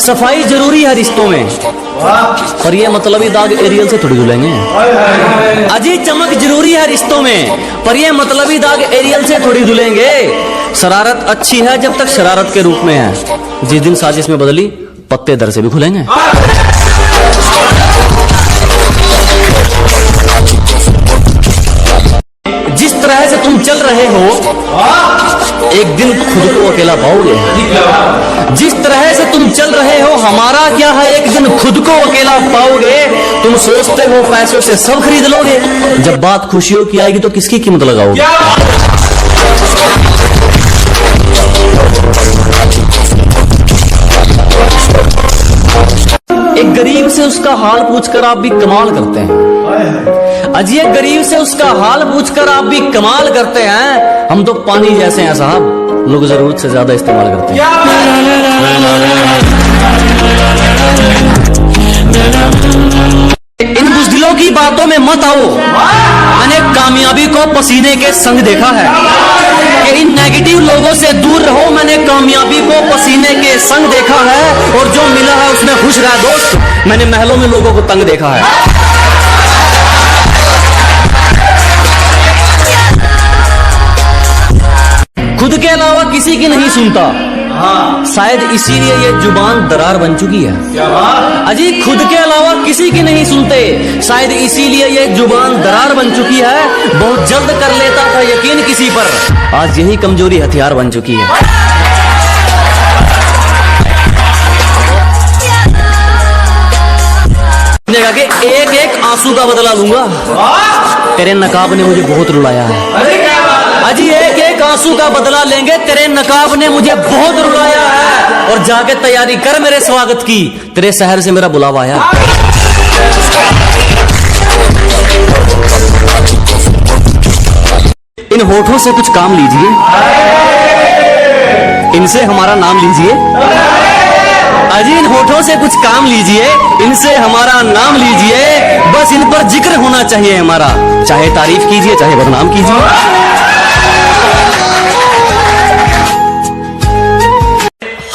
सफाई जरूरी है रिश्तों में, पर ये मतलबी दाग एरियल से थोड़ी धुलेंगे। अजी चमक जरूरी है रिश्तों में, पर ये मतलबी दाग एरियल से थोड़ी धुलेंगे। शरारत अच्छी है जब तक शरारत के रूप में है, जिस दिन साजिश में बदली पत्ते दर से भी खुलेंगे। जिस तरह से तुम चल रहे हो एक दिन खुद को अकेला पाओगे। जिस तरह से तुम चल रहे हो हमारा क्या है, एक दिन खुद को अकेला पाओगे। तुम सोचते हो पैसों से सब खरीद लोगे, जब बात खुशियों की आएगी तो किसकी कीमत लगाओगे। एक गरीब से उसका हाल पूछकर आप भी कमाल करते हैं। अजी एक गरीब से उसका हाल पूछकर आप भी कमाल करते हैं। हम तो पानी जैसे हैं साहब, लोग जरूरत से ज्यादा इस्तेमाल करते हैं। इन बुज़दिलों की बातों में मत आओ। मैंने कामयाबी को पसीने के संग देखा है कि इन नेगेटिव लोगों से दूर रहो। मैंने कामयाबी को पसीने के संग देखा है, और जो मिला है उसमें खुश रहा दोस्त। मैंने महलों में लोगों को तंग देखा है। खुद के अलावा किसी की नहीं सुनता, शायद इसीलिए ये जुबान दरार बन चुकी है। अजी खुद के अलावा किसी की नहीं सुनते, शायद इसीलिए ये जुबान दरार बन चुकी है। बहुत जल्द कर लेता था यकीन किसी पर, आज यही कमजोरी हथियार बन चुकी है। कि एक एक आंसू का बदला लूंगा, तेरे नकाब ने मुझे बहुत रुलाया है। अजी एक एक आंसू का बदला लेंगे, तेरे नकाब ने मुझे बहुत रुलाया है। और जाके तैयारी कर मेरे स्वागत की, तेरे शहर से मेरा बुलावा आया। इन होठों से कुछ काम लीजिए, इनसे हमारा नाम लीजिए। अजी इन होठों से कुछ काम लीजिए, इनसे हमारा नाम लीजिए। बस इन पर जिक्र होना चाहिए हमारा, चाहे तारीफ कीजिए चाहे बदनाम कीजिए।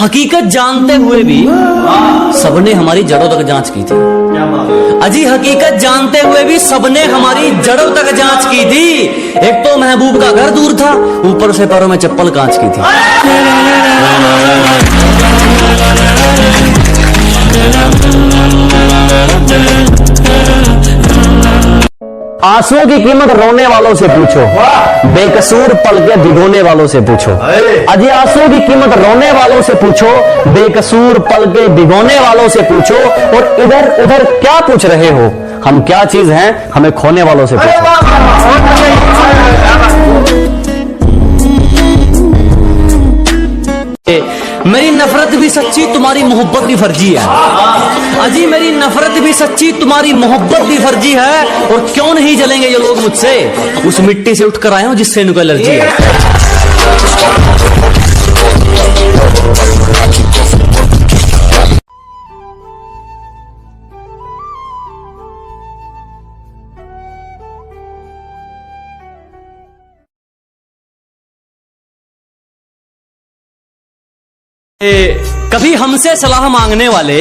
हकीकत जानते हुए भी सबने हमारी जड़ों तक जांच की थी। अजी हकीकत जानते हुए भी सबने हमारी जड़ों तक जांच की थी। एक तो महबूब का घर दूर था, ऊपर से पैरों में चप्पल कांच की थी। आंसुओं की कीमत रोने वालों से पूछो, बेकसूर पल के भिगोने वालों से पूछो। अजी आंसुओं की कीमत रोने वालों से पूछो, बेकसूर पल के भिगोने वालों से पूछो। और इधर उधर क्या पूछ रहे हो, हम क्या चीज हैं हमें खोने वालों से पूछो। मेरी नफरत भी सच्ची, तुम्हारी मोहब्बत भी फर्जी है। अजी मेरी नफरत भी सच्ची, तुम्हारी मोहब्बत भी फर्जी है। और क्यों नहीं जलेंगे ये लोग मुझसे, उस मिट्टी से उठकर आए हो जिससे इनको एलर्जी है। कभी हमसे सलाह मांगने वाले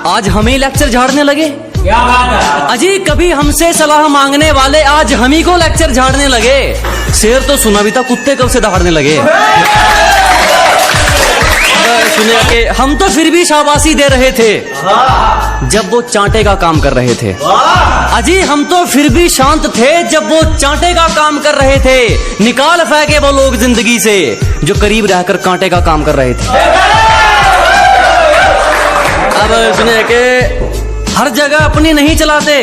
आज हमें लेक्चर झाड़ने लगे। क्या बात है। अजी कभी हमसे सलाह मांगने वाले आज हम ही को लेक्चर झाड़ने लगे। शेर तो सुना भी था, कुत्ते कब से दहाड़ने लगे। सुनिए कि हम तो फिर भी शाबाशी दे रहे थे जब वो चांटे का काम कर रहे थे। अजी हम तो फिर भी शांत थे जब वो चांटे का काम कर रहे थे। निकाल फेंके वो लोग जिंदगी से जो करीब रहकर कांटे का काम कर रहे थे। अब सुनिए कि हर जगह अपनी नहीं चलाते,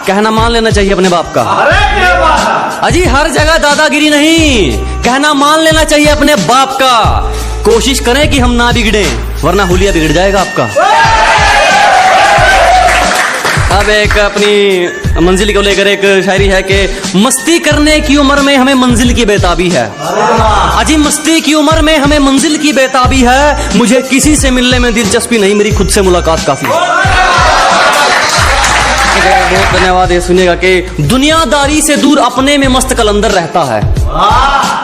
कहना मान लेना चाहिए अपने बाप का। अजी हर जगह दादागिरी नहीं, कहना मान लेना चाहिए अपने बाप का। कोशिश करें कि हम ना बिगड़े, वरना हुलिया बिगड़ जाएगा आपका। अब एक अपनी मंजिल को लेकर एक शायरी है कि मस्ती करने की उम्र में हमें मंजिल की बेताबी है। अजी मस्ती की उम्र में हमें मंजिल की बेताबी है। मुझे किसी से मिलने में दिलचस्पी नहीं, मेरी खुद से मुलाकात काफी है। बहुत धन्यवाद। ये सुनिएगा कि दुनियादारी से दूर अपने में मस्त कलंदर रहता है,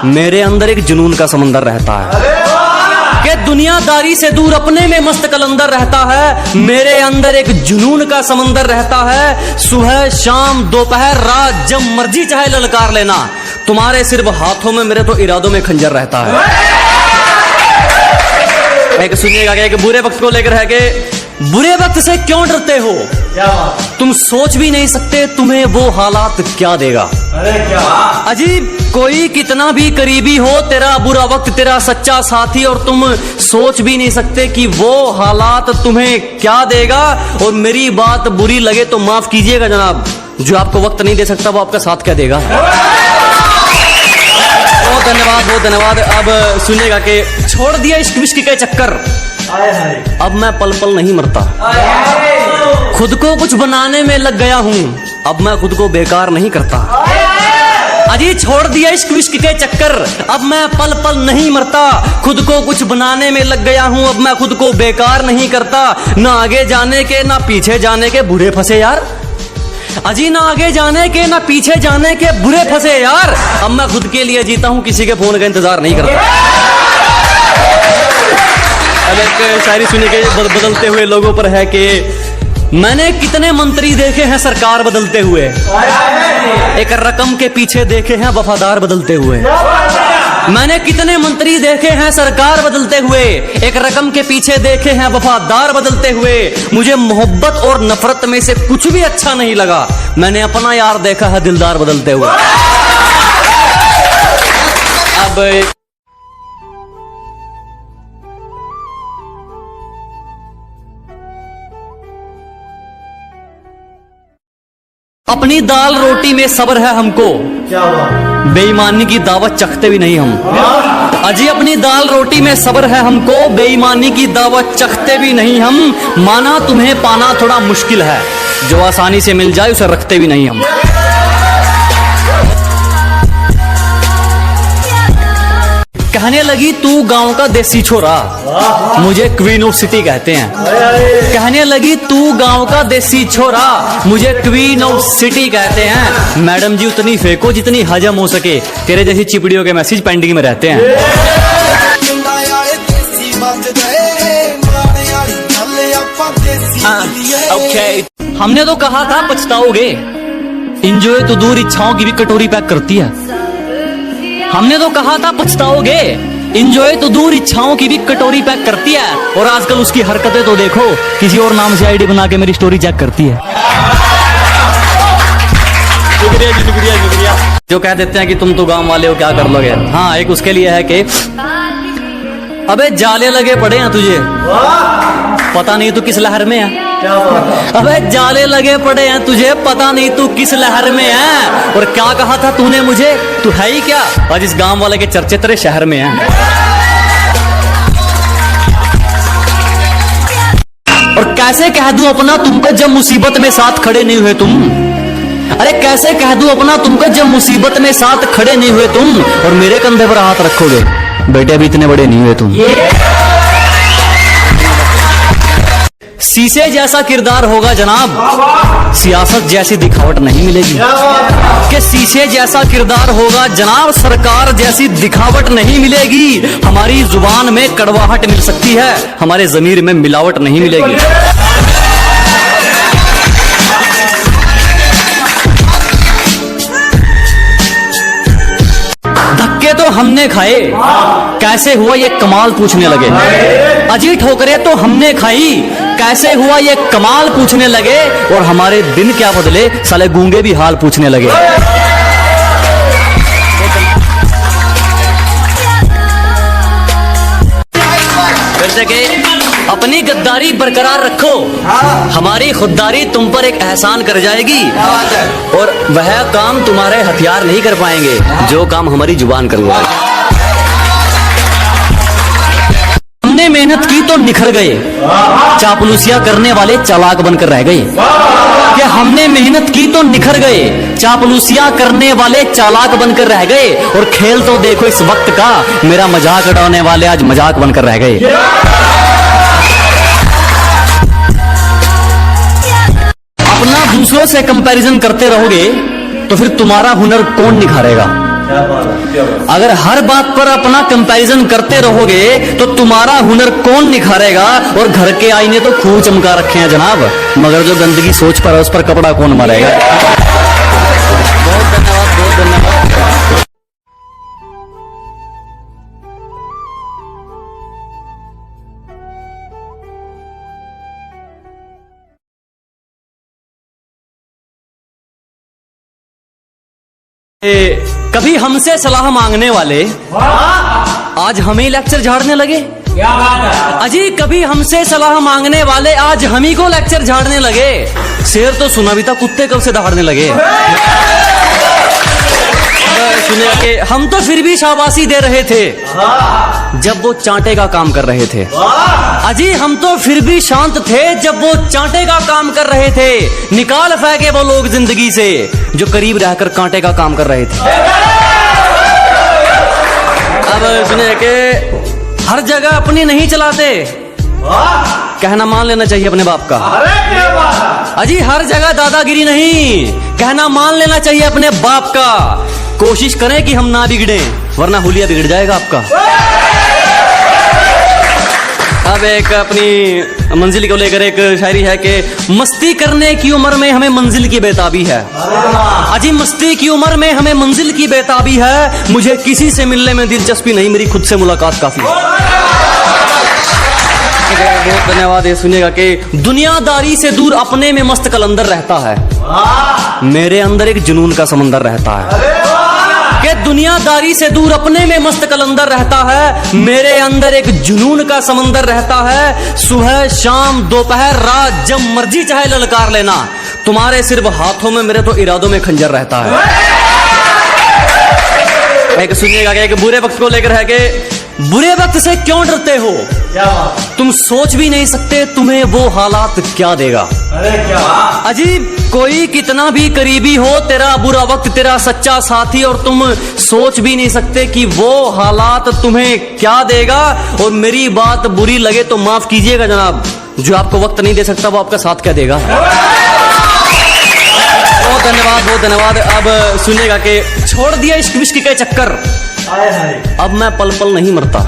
मेरे अंदर एक जुनून का समंदर रहता है। कि दुनियादारी से दूर अपने में मस्त कलंदर रहता है, मेरे अंदर एक जुनून का समंदर रहता है। सुबह शाम दोपहर रात जब मर्जी चाहे ललकार लेना, तुम्हारे सिर्फ हाथों में मेरे तो इरादों में खंजर रहता है। एक सुनिएगा कि एक बुरे वक्त को लेकर है कि बुरे वक्त से क्यों डरते हो, तुम सोच भी नहीं सकते तुम्हें वो हालात क्या देगा। अरे क्या अजीब, कोई कितना भी करीबी हो, तेरा बुरा वक्त तेरा सच्चा साथी, और तुम सोच भी नहीं सकते कि वो हालात तुम्हें क्या देगा। और मेरी बात बुरी लगे तो माफ कीजिएगा जनाब, जो आपको वक्त नहीं दे सकता वो आपका साथ क्या देगा। बहुत धन्यवाद, बहुत धन्यवाद। अब सुनिएगा कि छोड़ दिया इश्क विश्क के चक्कर, अब मैं पल पल नहीं मरता। खुद को कुछ बनाने में लग गया हूं, अब मैं खुद को बेकार नहीं करता। अजी छोड़ दिया इश्क विश्क के चक्कर, अब मैं पल पल नहीं मरता। खुद को कुछ बनाने में लग गया हूं, अब मैं खुद को बेकार नहीं करता। ना आगे जाने के ना पीछे जाने के बुरे फंसे यार, अजी ना आगे जाने के ना पीछे जाने के बुरे फंसे यार। अब मैं खुद के लिए जीता हूं, किसी के फोन का इंतजार नहीं करता। अब एक शायरी सुने के बदलते हुए लोगों पर है कि मैंने कितने मंत्री देखे हैं सरकार बदलते हुए, एक रकम के पीछे देखे हैं वफादार बदलते हुए। मैंने कितने मंत्री देखे हैं सरकार बदलते हुए, एक रकम के पीछे देखे हैं वफादार बदलते हुए। मुझे मोहब्बत और नफरत में से कुछ भी अच्छा नहीं लगा, मैंने अपना यार देखा है दिलदार बदलते हुए। अब अपनी दाल रोटी में सब्र है हमको, क्या हुआ? बेईमानी की दावत चखते भी नहीं हम। अजी अपनी दाल रोटी में सब्र है हमको, बेईमानी की दावत चखते भी नहीं हम। माना तुम्हें पाना थोड़ा मुश्किल है, जो आसानी से मिल जाए उसे रखते भी नहीं हम। कहने लगी तू गांव का देसी छोरा, मुझे क्वीन ऑफ सिटी कहते हैं। कहने लगी तू गांव का देसी छोरा, मुझे क्वीन ऑफ सिटी कहते हैं। मैडम जी उतनी फेंको जितनी हजम हो सके, तेरे जैसी चिपड़ियों के मैसेज पेंडिंग में रहते हैं। हमने तो कहा था पछताओगे, इंजॉय तो दूर इच्छाओं की भी कटोरी पैक करती है। हमने तो कहा था पछताओगे, इंजॉय तो दूर इच्छाओं की भी कटोरी पैक करती है। और आजकल उसकी हरकतें तो देखो, किसी और नाम से आईडी बना के मेरी स्टोरी चेक करती है। शुक्रिया जी, शुक्रिया शुक्रिया। जो कह देते हैं कि तुम तो गांव वाले हो क्या कर लोगे, हाँ एक उसके लिए है कि अबे जाले लगे पड़े हैं तुझे, पता नहीं तू किस लहर में है। अबे जाले लगे पड़े हैं तुझे, पता नहीं तू किस लहर में है। और क्या कहा था तूने मुझे, तू है ही क्या, आज इस गांव वाले के चर्चे तेरे शहर में हैं। और कैसे कह दूं अपना तुमको जब मुसीबत में साथ खड़े नहीं हुए तुम। अरे कैसे कह दूं अपना तुमको जब मुसीबत में साथ खड़े नहीं हुए तुम, और मेरे कंधे पर हाथ रखोगे, बेटे अभी इतने बड़े नहीं हुए तुम। शीशे जैसा किरदार होगा जनाब, सियासत जैसी दिखावट नहीं मिलेगी। कि शीशे जैसा किरदार होगा जनाब, सरकार जैसी दिखावट नहीं मिलेगी। हमारी जुबान में कड़वाहट मिल सकती है, हमारे जमीर में मिलावट नहीं मिलेगी। धक्के तो हमने खाए, कैसे हुआ ये कमाल पूछने लगे। अजी ठोकरे तो हमने खाई, कैसे हुआ ये कमाल पूछने लगे। और हमारे दिन क्या बदले, साले गूंगे भी हाल पूछने लगे। वैसे कि अपनी गद्दारी बरकरार रखो, हमारी खुददारी तुम पर एक एहसान कर जाएगी। और वह काम तुम्हारे हथियार नहीं कर पाएंगे जो काम हमारी जुबान करवाएगी। हमने मेहनत की तो निखर गए, चापलूसिया करने वाले चालाक बनकर रह गए। कि हमने मेहनत की तो निखर गए, चापलूसिया करने वाले चालाक बनकर रह गए। और खेल तो देखो इस वक्त का, मेरा मजाक उड़ाने वाले आज मजाक बनकर रह गए। अपना दूसरों से कंपैरिजन करते रहोगे तो फिर तुम्हारा हुनर कौन निखारेगा। अगर हर बात पर अपना कंपैरिजन करते रहोगे तो तुम्हारा हुनर कौन निखारेगा। और घर के आईने तो खूब चमका रखे हैं जनाब, मगर जो गंदगी सोच पर है उस पर कपड़ा कौन मारेगा। बहुत धन्यवाद, बहुत धन्यवाद। कभी हमसे सलाह मांगने वाले आज हमें लेक्चर झाड़ने लगे। क्या बात है? अजी कभी हमसे सलाह मांगने वाले आज हम ही को लेक्चर झाड़ने लगे। शेर तो सुना भी था, कुत्ते कब से दहाड़ने लगे। सुने कि हम तो फिर भी शाबाशी दे रहे थे जब वो चांटे का काम कर रहे थे। अजी हम तो फिर भी शांत थे जब वो चांटे का काम कर रहे थे। निकाल फेंके वो लोग जिंदगी से जो करीब रहकर कांटे का काम कर रहे थे। अब सुने कि हर जगह अपनी नहीं चलाते, कहना मान लेना चाहिए अपने बाप का। अजी हर जगह दादागिरी नहीं, कहना मान लेना चाहिए अपने बाप का। कोशिश करें कि हम ना बिगड़े, वरना हुलिया बिगड़ जाएगा आपका। अब एक अपनी मंजिल को लेकर एक शायरी है कि मस्ती करने की उम्र में हमें मंजिल की बेताबी है। अजी मस्ती की उम्र में हमें मंजिल की बेताबी है। मुझे किसी से मिलने में दिलचस्पी नहीं, मेरी खुद से मुलाकात काफी है। बहुत धन्यवाद। ये सुनिएगा कि दुनियादारी से दूर अपने में मस्त कलंदर रहता है, मेरे अंदर एक जुनून का समंदर रहता है। कि दुनियादारी से दूर अपने में मस्त कलंदर रहता है, मेरे अंदर एक जुनून का समंदर रहता है। सुबह शाम दोपहर रात जब मर्जी चाहे ललकार लेना, तुम्हारे सिर्फ हाथों में मेरे तो इरादों में खंजर रहता है। एक सुनिएगा कि एक बुरे वक्त को लेकर है कि बुरे वक्त से क्यों डरते हो, तुम सोच भी नहीं सकते तुम्हें वो हालात क्या देगा। अरे क्या? अजीब कोई कितना भी करीबी हो, तेरा बुरा वक्त तेरा सच्चा साथी, और तुम सोच भी नहीं सकते कि वो हालात तुम्हें क्या देगा। और मेरी बात बुरी लगे तो माफ कीजिएगा जनाब, जो आपको वक्त नहीं दे सकता वो आपका साथ क्या देगा। बहुत धन्यवाद, बहुत धन्यवाद। अब सुनिएगा कि छोड़ दिया इश्क विश्क के चक्कर, अब मैं पल पल नहीं मरता।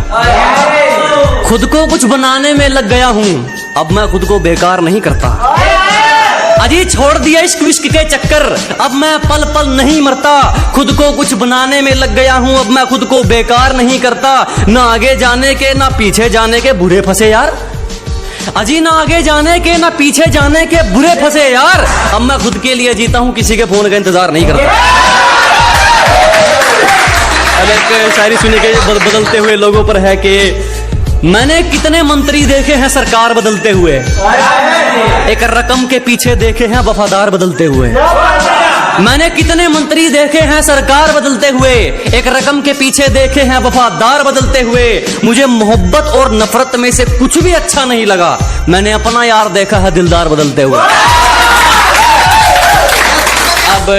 खुद को कुछ बनाने में लग गया हूं, अब मैं खुद को बेकार नहीं करता। अजी छोड़ दिया इश्क विश्क के चक्कर, अब मैं पल पल नहीं मरता। खुद को कुछ बनाने में लग गया हूं, अब मैं खुद को बेकार नहीं करता। ना आगे जाने के ना पीछे जाने के बुरे फंसे यार। अजी ना आगे जाने के ना पीछे जाने के बुरे फंसे यार। अब मैं खुद के लिए जीता हूं, किसी के फोन का इंतजार नहीं करता। अब एक शायरी सुने के बदलते हुए लोगों पर है कि मैंने कितने मंत्री देखे हैं सरकार बदलते हुए, एक रकम के पीछे देखे हैं वफादार बदलते हुए। मैंने कितने मंत्री देखे हैं सरकार बदलते हुए, एक रकम के पीछे देखे हैं वफादार बदलते हुए। मुझे मोहब्बत और नफरत में से कुछ भी अच्छा नहीं लगा, मैंने अपना यार देखा है दिलदार बदलते हुए। अब